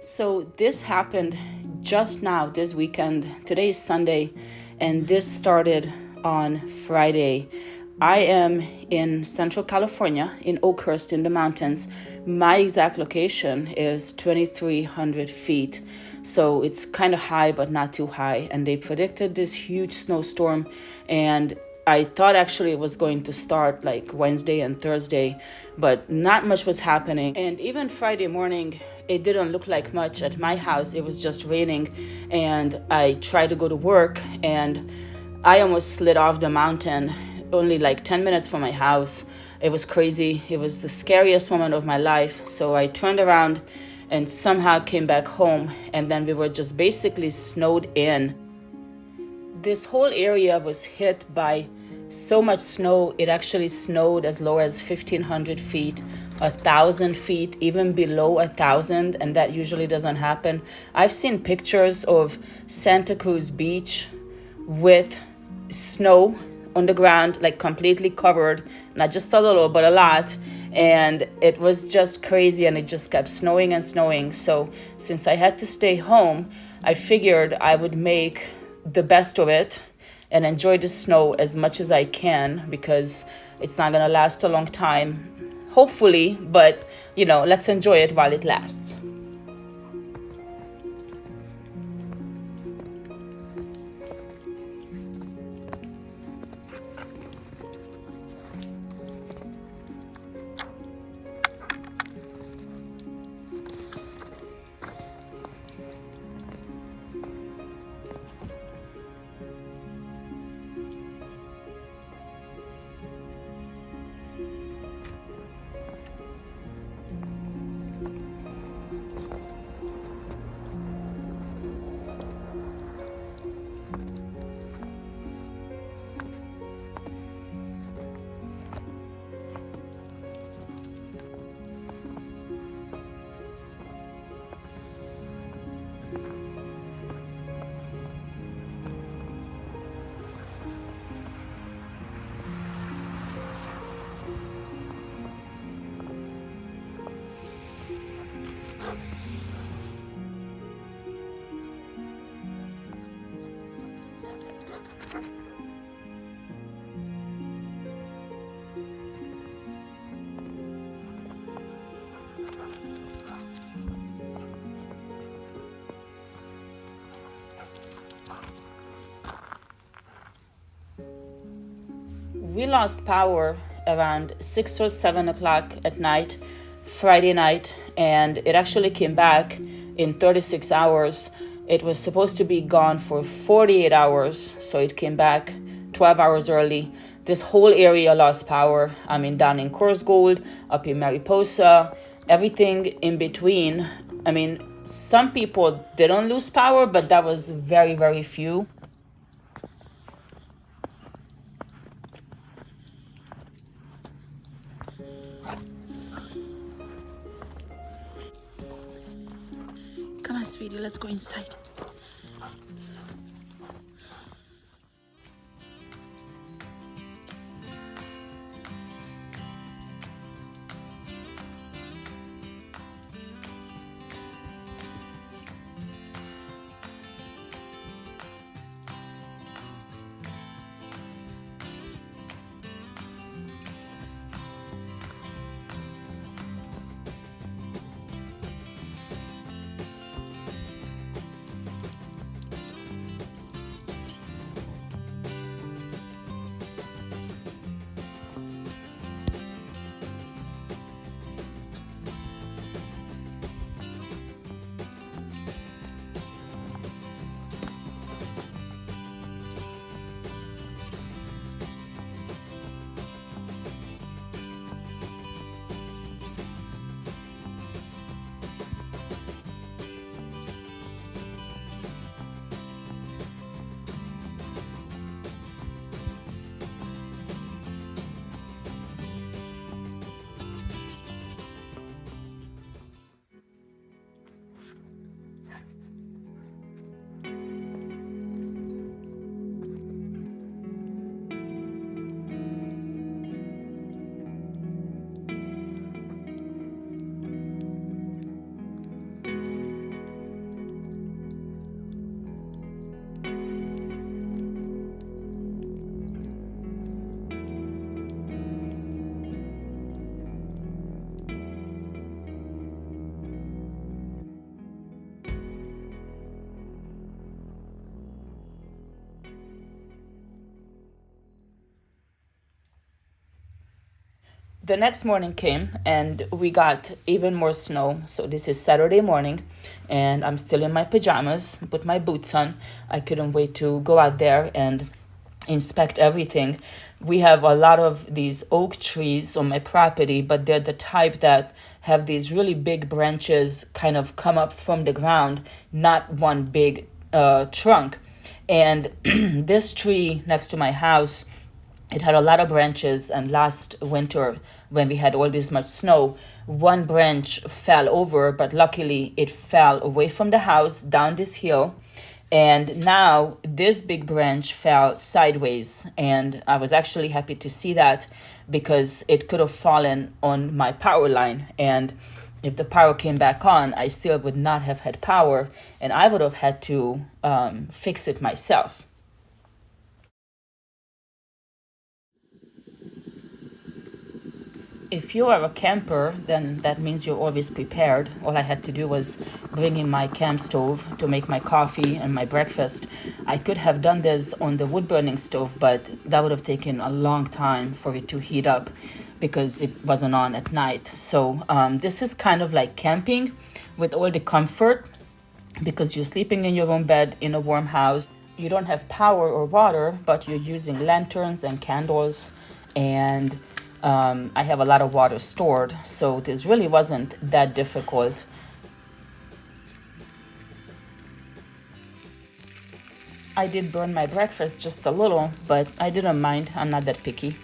So this happened just now this weekend. Today is Sunday, and this started on Friday. I am in Central California, in Oakhurst in the mountains. My exact location is 2,300 feet. So it's kind of high, but not too high. And they predicted this huge snowstorm. And I thought actually it was going to start like Wednesday and Thursday, but not much was happening. And even Friday morning, it didn't look like much at my house. It was just raining. And I tried to go to work, and I almost slid off the mountain only like 10 minutes from my house. It was crazy. It was the scariest moment of my life. So I turned around and somehow came back home, and then we were just basically snowed in. This whole area was hit by so much snow. It actually snowed as low as 1,500 feet, 1,000 feet, even below 1,000, and that usually doesn't happen. I've seen pictures of Santa Cruz Beach with snow on the ground, like completely covered, not just a little, but a lot. And it was just crazy, and it just kept snowing and snowing. So since I had to stay home, I figured I would make the best of it and enjoy the snow as much as I can, because it's not gonna last a long time, hopefully, but let's enjoy it while it lasts. We lost power around 6 or 7 o'clock at night, Friday night, and it actually came back in 36 hours. It was supposed to be gone for 48 hours, so it came back 12 hours early. This whole area lost power. I mean, down in Coors Gold, up in Mariposa, everything in between. I mean, some people didn't lose power, but that was very, very few. Come on, sweetie, let's go inside. The next morning came and we got even more snow. So this is Saturday morning and I'm still in my pajamas, put my boots on. I couldn't wait to go out there and inspect everything. We have a lot of these oak trees on my property, but they're the type that have these really big branches kind of come up from the ground, not one big trunk. And this tree next to my house, it had a lot of branches, and last winter when we had all this much snow, one branch fell over, but luckily it fell away from the house down this hill, and now this big branch fell sideways, and I was actually happy to see that because it could have fallen on my power line, and if the power came back on, I still would not have had power, and I would have had to fix it myself. If you are a camper, then that means you're always prepared. All I had to do was bring in my camp stove to make my coffee and my breakfast. I could have done this on the wood burning stove, but that would have taken a long time for it to heat up because it wasn't on at night. So this is kind of like camping with all the comfort because you're sleeping in your own bed in a warm house. You don't have power or water, but you're using lanterns and candles, and I have a lot of water stored, so this really wasn't that difficult. I did burn my breakfast just a little, but I didn't mind. I'm not that picky.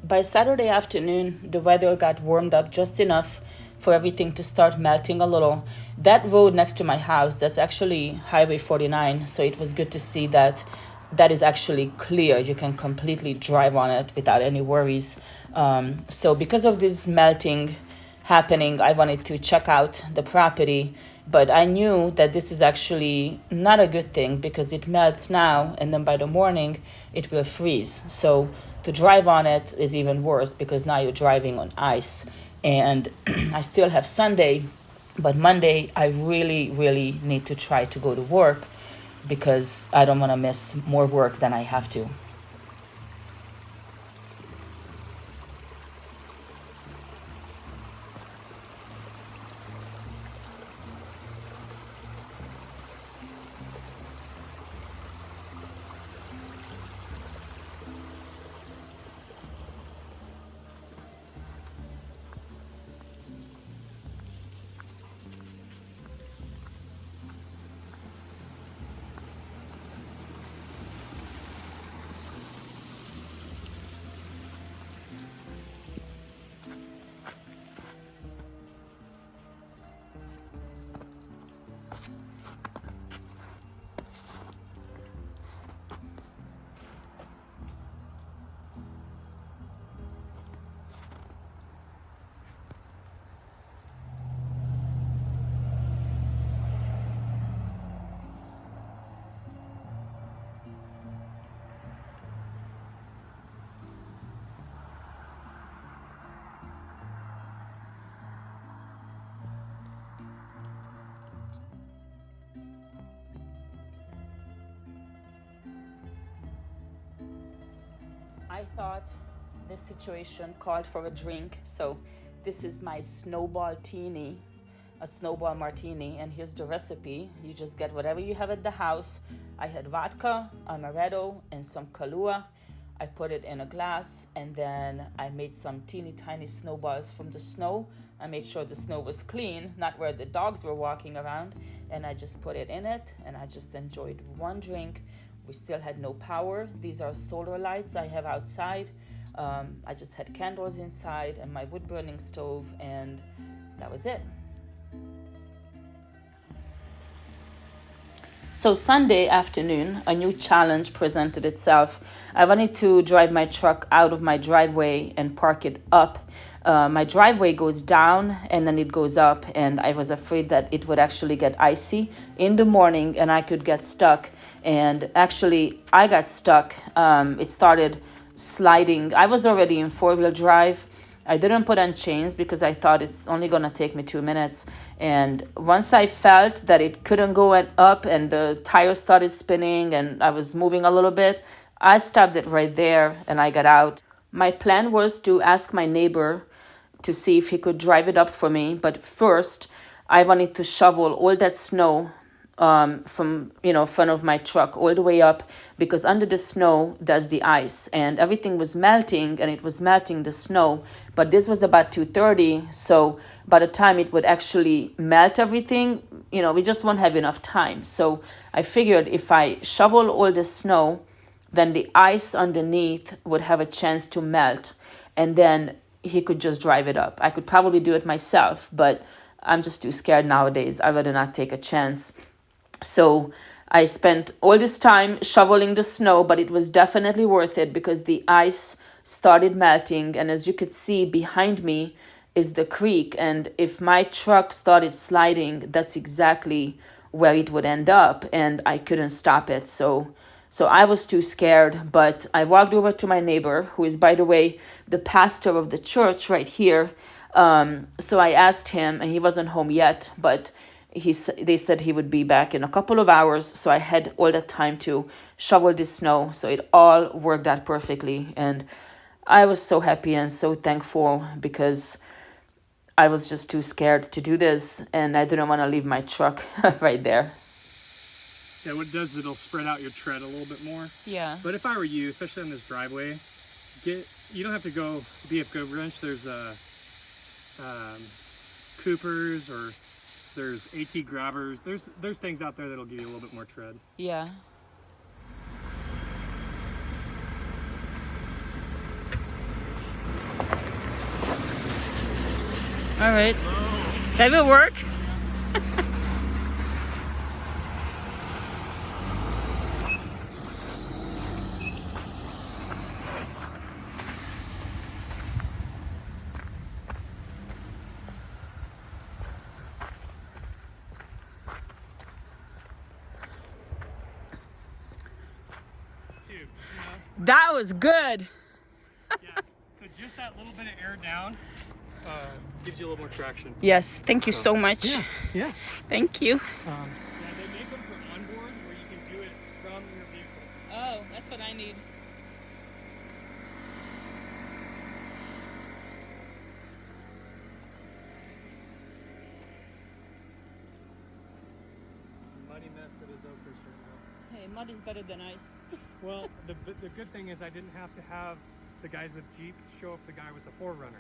By Saturday afternoon, the weather got warmed up just enough for everything to start melting a little. That road next to my house, that's actually Highway 49, so it was good to see that that is actually clear. You can completely drive on it without any worries. So because of this melting happening, I wanted to check out the property, but I knew that this is actually not a good thing because it melts now and then by the morning it will freeze. So to drive on it is even worse because now you're driving on ice. And I still have Sunday, but Monday I really need to try to go to work because I don't want to miss more work than I have to. I thought this situation called for a drink. So this is my snowball teeny, a snowball martini, and here's the recipe. You just get whatever you have at the house. I had vodka, amaretto, and some Kahlua. I put it in a glass, and then I made some teeny tiny snowballs from the snow. I made sure the snow was clean, not where the dogs were walking around, and I just put it in it, and I just enjoyed one drink. We still had no power. These are solar lights I have outside. I just had candles inside and my wood burning stove, and that was it. So Sunday afternoon, a new challenge presented itself. I wanted to drive my truck out of my driveway and park it up. My driveway goes down and then it goes up, and I was afraid that it would actually get icy in the morning and I could get stuck. And actually, I got stuck. It started sliding. I was already in four-wheel drive. I didn't put on chains because I thought it's only going to take me 2 minutes. And once I felt that it couldn't go up and the tires started spinning and I was moving a little bit, I stopped it right there and I got out. My plan was to ask my neighbor to see if he could drive it up for me. But first, I wanted to shovel all that snow from front of my truck all the way up, because under the snow there's the ice and everything was melting, and it was melting the snow. But this was about 2:30, so by the time it would actually melt everything, we just won't have enough time. So I figured if I shovel all the snow, then the ice underneath would have a chance to melt, and then he could just drive it up. I could probably do it myself, but I'm just too scared nowadays. I'd rather not take a chance. So I spent all this time shoveling the snow, but it was definitely worth it because the ice started melting. And as you could see behind me is the creek. And if my truck started sliding, that's exactly where it would end up. And I couldn't stop it. So I was too scared, but I walked over to my neighbor, who is, by the way, the pastor of the church right here. So I asked him, and he wasn't home yet, but they said he would be back in a couple of hours. So I had all that time to shovel this snow. So it all worked out perfectly. And I was so happy and so thankful because I was just too scared to do this. And I didn't want to leave my truck right there. Yeah, what it does is it'll spread out your tread a little bit more. Yeah. But if I were you, especially on this driveway, you don't have to go BF wrench. There's Coopers, or there's AT grabbers. There's things out there that'll give you a little bit more tread. Yeah. All right. Whoa. That will work. That was good. Yeah, so just that little bit of air down gives you a little more traction. Yes, thank you so much. Yeah. Thank you. Yeah, they make them for onboard where you can do it from your vehicle. Oh, that's what I need. Muddy mess that is Oakhurst right now. Hey, mud is better than ice. Well, the good thing is I didn't have to have the guys with Jeeps show up the guy with the 4Runner.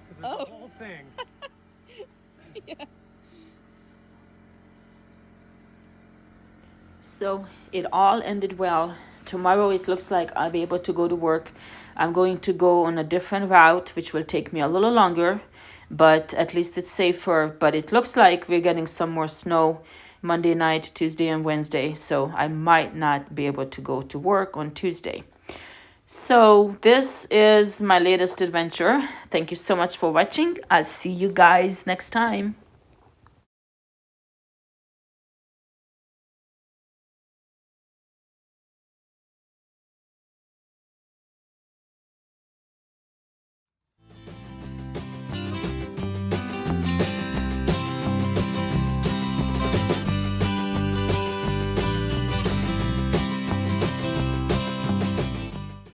Because there's a whole thing. Yeah. So it all ended well. Tomorrow it looks like I'll be able to go to work. I'm going to go on a different route, which will take me a little longer, but at least it's safer. But it looks like we're getting some more snow Monday night, Tuesday, and Wednesday. So I might not be able to go to work on Tuesday. So this is my latest adventure. Thank you so much for watching. I'll see you guys next time.